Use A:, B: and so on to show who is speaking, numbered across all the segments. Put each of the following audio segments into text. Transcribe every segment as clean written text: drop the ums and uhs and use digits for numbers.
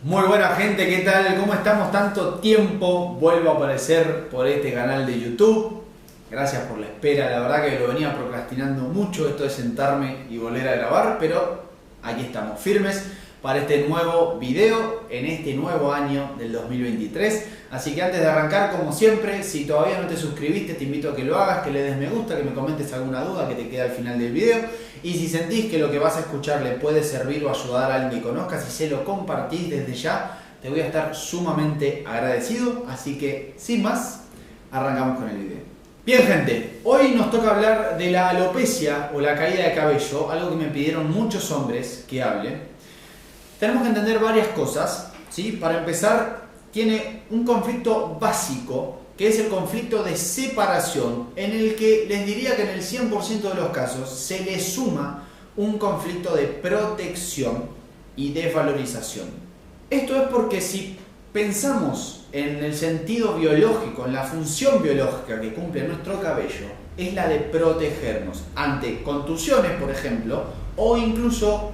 A: Muy buena gente, ¿qué tal? ¿Cómo estamos? Tanto tiempo, vuelvo a aparecer por este canal de YouTube. Gracias por la espera, la verdad que lo venía procrastinando mucho esto de sentarme y volver a grabar, pero aquí estamos firmes para este nuevo video en este nuevo año del 2023. Así que antes de arrancar, como siempre, si todavía no te suscribiste, te invito a que lo hagas, que le des me gusta, que me comentes alguna duda que te queda al final del video. Y si sentís que lo que vas a escuchar le puede servir o ayudar a alguien que conozcas y se lo compartís desde ya, te voy a estar sumamente agradecido. Así que, sin más, arrancamos con el video. Bien gente, hoy nos toca hablar de la alopecia o la caída de cabello, algo que me pidieron muchos hombres que hable. Tenemos que entender varias cosas, ¿sí? Para empezar, tiene un conflicto básico, que es el conflicto de separación, en el que les diría que en el 100% de los casos se le suma un conflicto de protección y desvalorización. Esto es porque si pensamos en el sentido biológico, en la función biológica que cumple nuestro cabello, es la de protegernos ante contusiones, por ejemplo, o incluso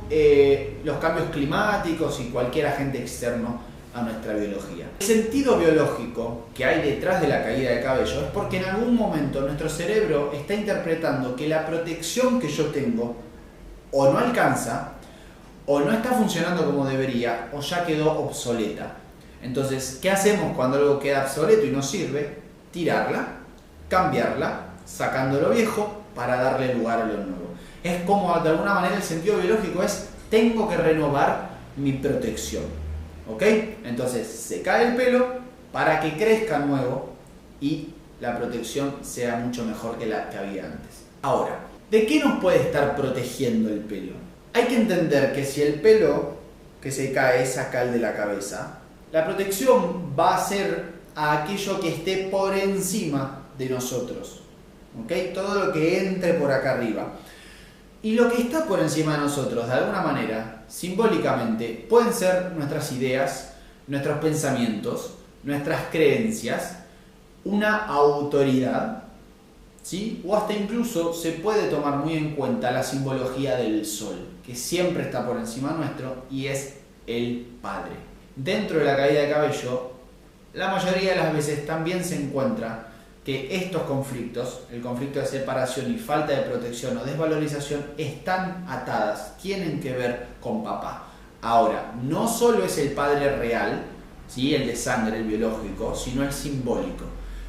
A: los cambios climáticos y cualquier agente externo a nuestra biología. El sentido biológico que hay detrás de la caída de cabello es porque en algún momento nuestro cerebro está interpretando que la protección que yo tengo o no alcanza, o no está funcionando como debería, o ya quedó obsoleta. Entonces, ¿qué hacemos cuando algo queda obsoleto y no sirve? Tirarla, cambiarla, sacando lo viejo para darle lugar a lo nuevo. Es como, de alguna manera, el sentido biológico es: tengo que renovar mi protección. ¿Ok? Entonces, se cae el pelo para que crezca nuevo y la protección sea mucho mejor que la que había antes. Ahora, ¿de qué nos puede estar protegiendo el pelo? Hay que entender que si el pelo que se cae es acá el de la cabeza, la protección va a ser a aquello que esté por encima de nosotros. ¿Ok? Todo lo que entre por acá arriba. Y lo que está por encima de nosotros, de alguna manera, simbólicamente, pueden ser nuestras ideas, nuestros pensamientos, nuestras creencias, una autoridad, ¿sí? O hasta incluso se puede tomar muy en cuenta la simbología del sol, que siempre está por encima nuestro y es el Padre. Dentro de la caída de cabello, la mayoría de las veces también se encuentra que estos conflictos, el conflicto de separación y falta de protección o desvalorización, están atadas, tienen que ver con papá. Ahora, no solo es el padre real, ¿sí? El de sangre, el biológico, sino el simbólico.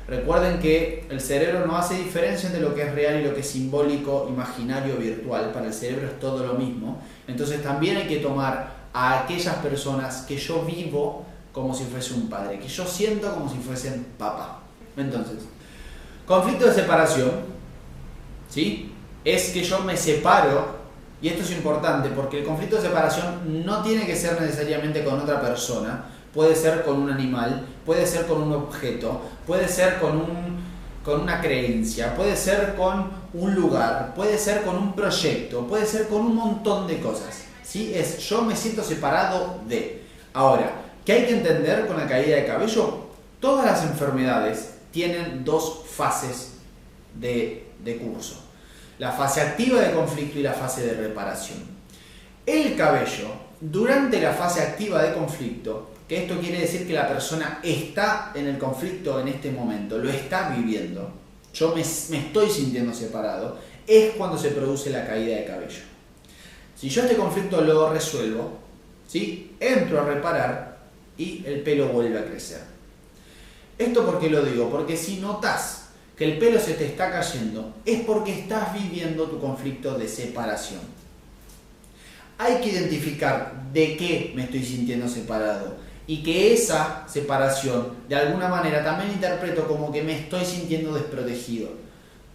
A: Recuerden que el cerebro no hace diferencia entre lo que es real y lo que es simbólico, imaginario, virtual. Para el cerebro es todo lo mismo. Entonces también hay que tomar a aquellas personas que yo vivo como si fuese un padre, que yo siento como si fuesen papá. Entonces, conflicto de separación, ¿sí? Es que yo me separo, y esto es importante porque el conflicto de separación no tiene que ser necesariamente con otra persona, puede ser con un animal, puede ser con un objeto, puede ser con una creencia, puede ser con un lugar, puede ser con un proyecto, puede ser con un montón de cosas, ¿sí? Es yo me siento separado de. Ahora, ¿qué hay que entender con la caída de cabello? Todas las enfermedades tienen dos fases de curso: la fase activa de conflicto y la fase de reparación. El cabello, durante la fase activa de conflicto, que esto quiere decir que la persona está en el conflicto en este momento, lo está viviendo, yo me estoy sintiendo separado, es cuando se produce la caída de cabello. Si yo este conflicto lo resuelvo, ¿sí? Entro a reparar y el pelo vuelve a crecer. ¿Esto por qué lo digo? Porque si notas que el pelo se te está cayendo, es porque estás viviendo tu conflicto de separación. Hay que identificar de qué me estoy sintiendo separado y que esa separación, de alguna manera, también interpreto como que me estoy sintiendo desprotegido.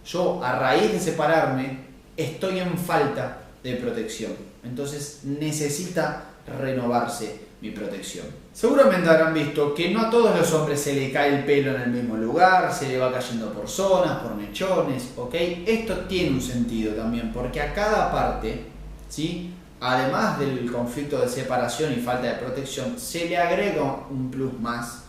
A: Yo, a raíz de separarme, estoy en falta de protección. Entonces, necesita renovarse mi protección. Seguramente habrán visto que no a todos los hombres se le cae el pelo en el mismo lugar, se le va cayendo por zonas, por mechones, ¿ok? Esto tiene un sentido también, porque a cada parte, ¿sí? Además del conflicto de separación y falta de protección, se le agrega un plus más.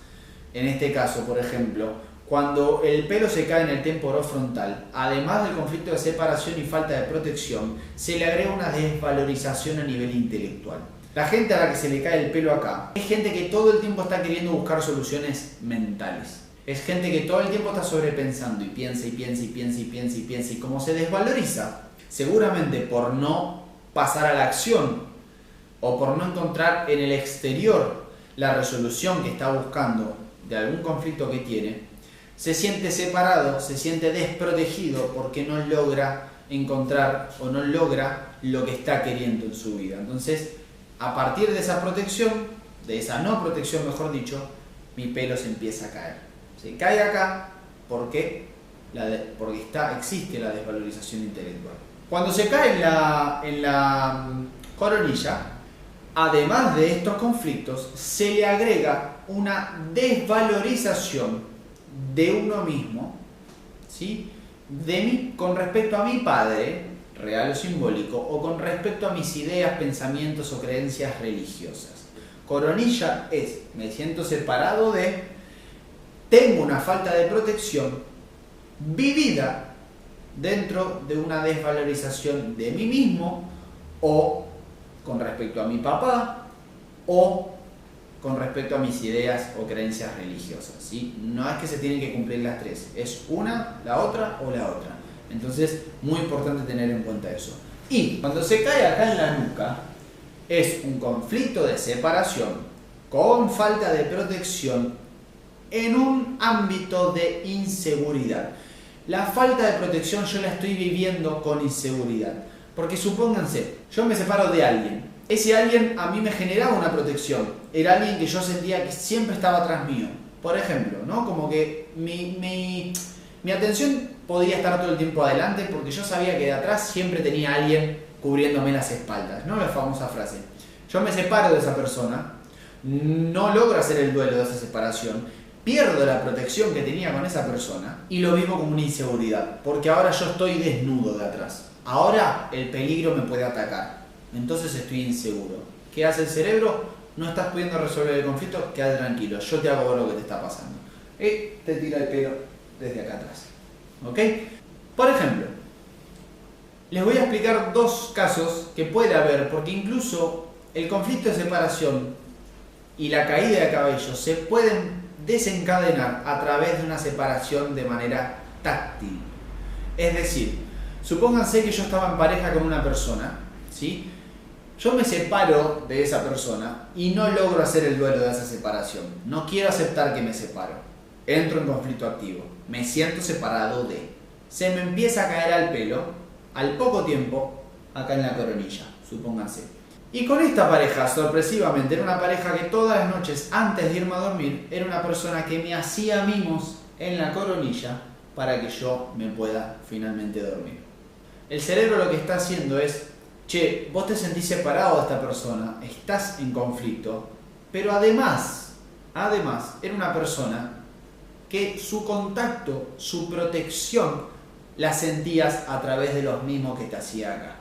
A: En este caso, por ejemplo, cuando el pelo se cae en el témporo frontal, además del conflicto de separación y falta de protección, se le agrega una desvalorización a nivel intelectual. La gente a la que se le cae el pelo acá es gente que todo el tiempo está queriendo buscar soluciones mentales. Es gente que todo el tiempo está sobrepensando y piensa y piensa y piensa y piensa y piensa, y como se desvaloriza, seguramente por no pasar a la acción o por no encontrar en el exterior la resolución que está buscando de algún conflicto que tiene, se siente separado, se siente desprotegido porque no logra encontrar o no logra lo que está queriendo en su vida. Entonces, a partir de esa protección, de esa no protección mejor dicho, mi pelo se empieza a caer. Se cae acá porque existe la desvalorización intelectual. Cuando se cae en la coronilla, además de estos conflictos, se le agrega una desvalorización de uno mismo, ¿sí? De mí con respecto a mi padre, real o simbólico, o con respecto a mis ideas, pensamientos o creencias religiosas. Coronilla es, me siento separado de, tengo una falta de protección vivida dentro de una desvalorización de mí mismo, o con respecto a mi papá, o con respecto a mis ideas o creencias religiosas, ¿sí? No es que se tienen que cumplir las tres, es una, la otra o la otra. Entonces, muy importante tener en cuenta eso. Y cuando se cae acá en la nuca, es un conflicto de separación con falta de protección en un ámbito de inseguridad. La falta de protección yo la estoy viviendo con inseguridad. Porque supónganse, yo me separo de alguien. Ese alguien a mí me generaba una protección. Era alguien que yo sentía que siempre estaba atrás mío. Por ejemplo, ¿no? Como que mi atención podía estar todo el tiempo adelante porque yo sabía que de atrás siempre tenía alguien cubriéndome las espaldas, ¿no? La famosa frase. Yo me separo de esa persona, no logro hacer el duelo de esa separación, pierdo la protección que tenía con esa persona y lo vivo como una inseguridad, porque ahora yo estoy desnudo de atrás. Ahora el peligro me puede atacar, entonces estoy inseguro. ¿Qué hace el cerebro? No estás pudiendo resolver el conflicto, quédate tranquilo, yo te hago ver lo que te está pasando. Y te tira el pelo desde acá atrás. ¿Ok? Por ejemplo, les voy a explicar dos casos que puede haber, porque incluso el conflicto de separación y la caída de cabello se pueden desencadenar a través de una separación de manera táctil. Es decir, supónganse que yo estaba en pareja con una persona, ¿sí? Yo me separo de esa persona y no logro hacer el duelo de esa separación. No quiero aceptar que me separo. Entro en conflicto activo. Me siento separado de. Se me empieza a caer al pelo, al poco tiempo, acá en la coronilla, supónganse. Y con esta pareja, sorpresivamente, era una pareja que todas las noches, antes de irme a dormir, era una persona que me hacía mimos en la coronilla para que yo me pueda finalmente dormir. El cerebro lo que está haciendo es, che, vos te sentís separado de esta persona, estás en conflicto, pero además, era una persona que su contacto, su protección, la sentías a través de los mimos que te hacía acá.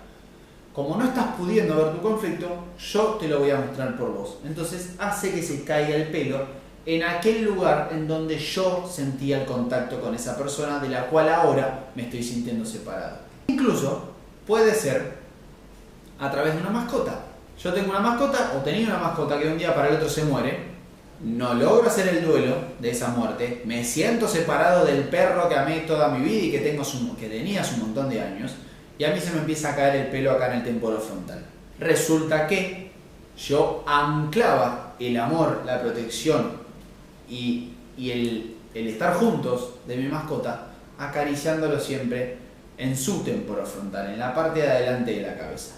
A: Como no estás pudiendo ver tu conflicto, yo te lo voy a mostrar por vos. Entonces hace que se caiga el pelo en aquel lugar en donde yo sentía el contacto con esa persona, de la cual ahora me estoy sintiendo separado. Incluso puede ser a través de una mascota. Yo tengo una mascota, o tenía una mascota que de un día para el otro se muere, no logro hacer el duelo de esa muerte, me siento separado del perro que amé toda mi vida y que tenía hace un montón de años, y a mí se me empieza a caer el pelo acá en el temporofrontal. Resulta que yo anclaba el amor, la protección y el estar juntos de mi mascota, acariciándolo siempre en su temporofrontal, en la parte de adelante de la cabeza.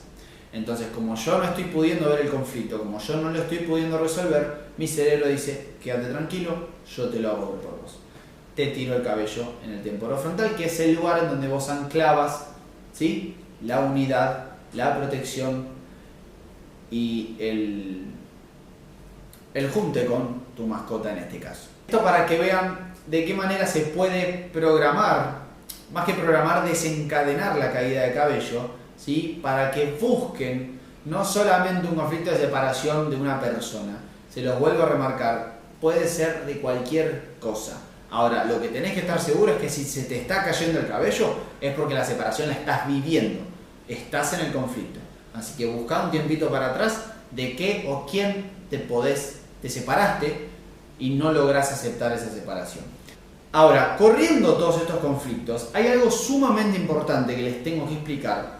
A: Entonces, como yo no estoy pudiendo ver el conflicto, como yo no lo estoy pudiendo resolver, mi cerebro dice, quédate tranquilo, yo te lo hago ver por vos. Te tiro el cabello en el temporofrontal, que es el lugar en donde vos anclavas, ¿sí?, la unidad, la protección y el junte con tu mascota en este caso. Esto para que vean de qué manera se puede programar, más que programar, desencadenar la caída de cabello, ¿sí?, para que busquen no solamente un conflicto de separación de una persona. Se los vuelvo a remarcar, puede ser de cualquier cosa. Ahora, lo que tenés que estar seguro es que si se te está cayendo el cabello es porque la separación la estás viviendo, estás en el conflicto. Así que buscá un tiempito para atrás, de qué o quién te separaste y no lográs aceptar esa separación. Ahora, corriendo todos estos conflictos, hay algo sumamente importante que les tengo que explicar,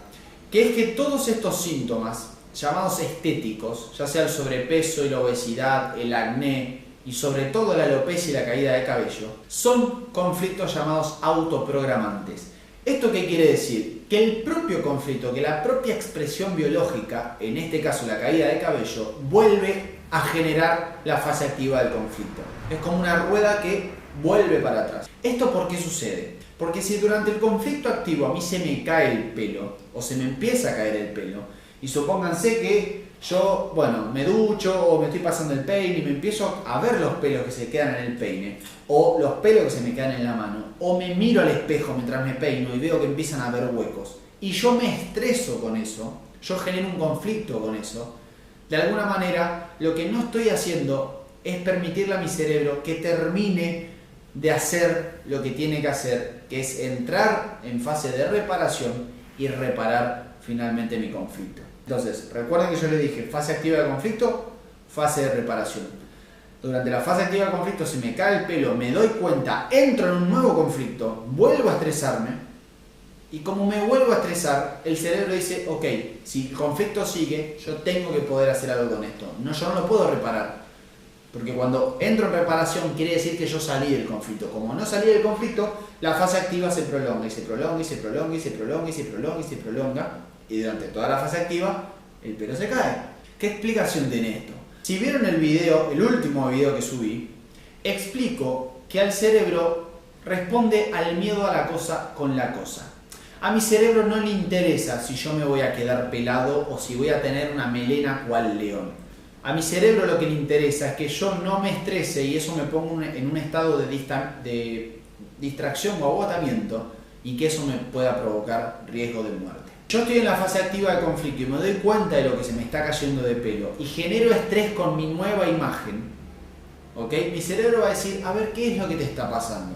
A: que es que todos estos síntomas llamados estéticos, ya sea el sobrepeso y la obesidad, el acné y sobre todo la alopecia y la caída de cabello, son conflictos llamados autoprogramantes. ¿Esto qué quiere decir? Que el propio conflicto, que la propia expresión biológica, en este caso la caída de cabello, vuelve a generar la fase activa del conflicto. Es como una rueda que vuelve para atrás. ¿Esto por qué sucede? Porque si durante el conflicto activo a mí se me cae el pelo, o se me empieza a caer el pelo, y supónganse que yo, me ducho o me estoy pasando el peine y me empiezo a ver los pelos que se quedan en el peine, o los pelos que se me quedan en la mano, o me miro al espejo mientras me peino y veo que empiezan a haber huecos, y yo me estreso con eso, yo genero un conflicto con eso, de alguna manera lo que no estoy haciendo es permitirle a mi cerebro que termine de hacer lo que tiene que hacer, que es entrar en fase de reparación y reparar finalmente mi conflicto. Entonces, recuerden que yo les dije, fase activa de conflicto, fase de reparación. Durante la fase activa de conflicto se me cae el pelo, me doy cuenta, entro en un nuevo conflicto, vuelvo a estresarme, y como me vuelvo a estresar, el cerebro dice, ok, si el conflicto sigue, yo tengo que poder hacer algo con esto. Yo no lo puedo reparar. Porque cuando entro en reparación quiere decir que yo salí del conflicto. Como no salí del conflicto, la fase activa se prolonga y se prolonga y se prolonga y se prolonga y se prolonga y se prolonga. Y durante toda la fase activa, el pelo se cae. ¿Qué explicación tiene esto? Si vieron el video, el último video que subí, explico que al cerebro responde al miedo a la cosa con la cosa. A mi cerebro no le interesa si yo me voy a quedar pelado o si voy a tener una melena cual león. A mi cerebro lo que le interesa es que yo no me estrese y eso me ponga en un estado de distracción o agotamiento y que eso me pueda provocar riesgo de muerte. Yo estoy en la fase activa de conflicto y me doy cuenta de lo que se me está cayendo de pelo y genero estrés con mi nueva imagen. ¿Ok? Mi cerebro va a decir, a ver, ¿qué es lo que te está pasando?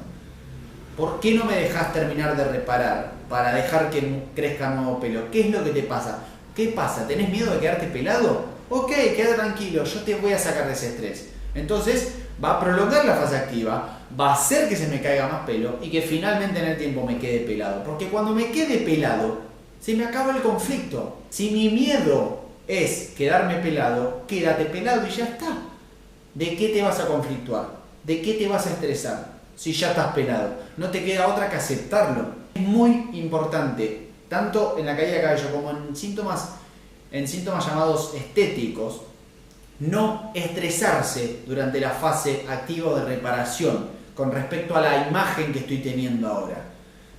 A: ¿Por qué no me dejas terminar de reparar para dejar que crezca nuevo pelo? ¿Qué es lo que te pasa? ¿Qué pasa? ¿Tenés miedo de quedarte pelado? Ok, queda tranquilo, yo te voy a sacar de ese estrés. Entonces va a prolongar la fase activa, va a hacer que se me caiga más pelo y que finalmente en el tiempo me quede pelado. Porque cuando me quede pelado, se me acaba el conflicto. Si mi miedo es quedarme pelado, quédate pelado y ya está. ¿De qué te vas a conflictuar? ¿De qué te vas a estresar? Si ya estás pelado, no te queda otra que aceptarlo. Es muy importante, tanto en la caída de cabello como en síntomas llamados estéticos, no estresarse durante la fase activa de reparación con respecto a la imagen que estoy teniendo ahora.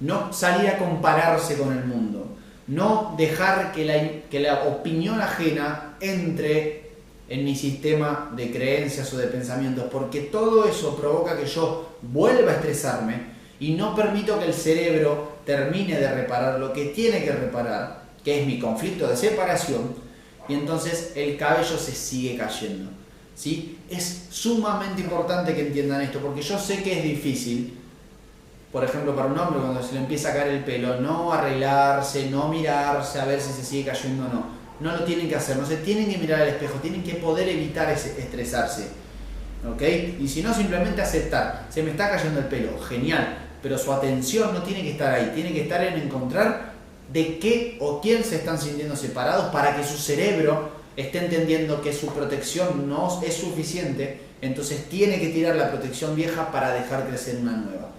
A: No salir a compararse con el mundo. No dejar que la opinión ajena entre en mi sistema de creencias o de pensamientos, porque todo eso provoca que yo vuelva a estresarme y no permito que el cerebro termine de reparar lo que tiene que reparar, que es mi conflicto de separación, y entonces el cabello se sigue cayendo. ¿Sí? Es sumamente importante que entiendan esto, porque yo sé que es difícil, por ejemplo, para un hombre cuando se le empieza a caer el pelo, no arreglarse, no mirarse a ver si se sigue cayendo o no. No lo tienen que hacer, no se tienen que mirar al espejo, tienen que poder evitar estresarse. ¿Ok? Y si no, simplemente aceptar. Se me está cayendo el pelo, genial, pero su atención no tiene que estar ahí, tiene que estar en encontrar de qué o quién se están sintiendo separados para que su cerebro esté entendiendo que su protección no es suficiente, entonces tiene que tirar la protección vieja para dejar crecer una nueva.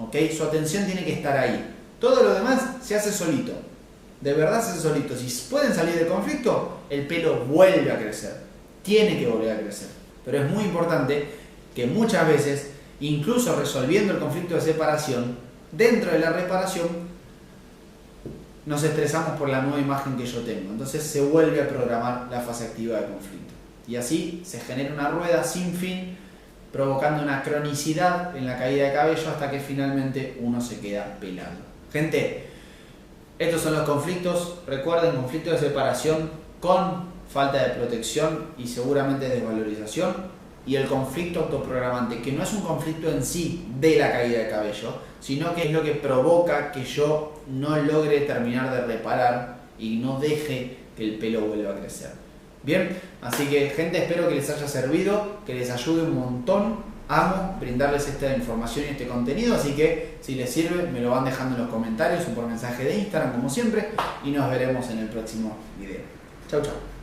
A: ¿Ok? Su atención tiene que estar ahí. Todo lo demás se hace solito. De verdad se hace solito. Si pueden salir del conflicto, el pelo vuelve a crecer. Tiene que volver a crecer. Pero es muy importante que muchas veces, incluso resolviendo el conflicto de separación, dentro de la reparación, nos estresamos por la nueva imagen que yo tengo. Entonces se vuelve a programar la fase activa de conflicto. Y así se genera una rueda sin fin, provocando una cronicidad en la caída de cabello hasta que finalmente uno se queda pelado. Gente, estos son los conflictos. Recuerden, conflicto de separación con falta de protección y seguramente desvalorización. Y el conflicto autoprogramante, que no es un conflicto en sí de la caída de cabello, sino que es lo que provoca que yo no logre terminar de reparar y no deje que el pelo vuelva a crecer. Bien, así que gente, espero que les haya servido, que les ayude un montón. Amo brindarles esta información y este contenido, así que si les sirve me lo van dejando en los comentarios o por mensaje de Instagram como siempre y nos veremos en el próximo video. Chau, chau.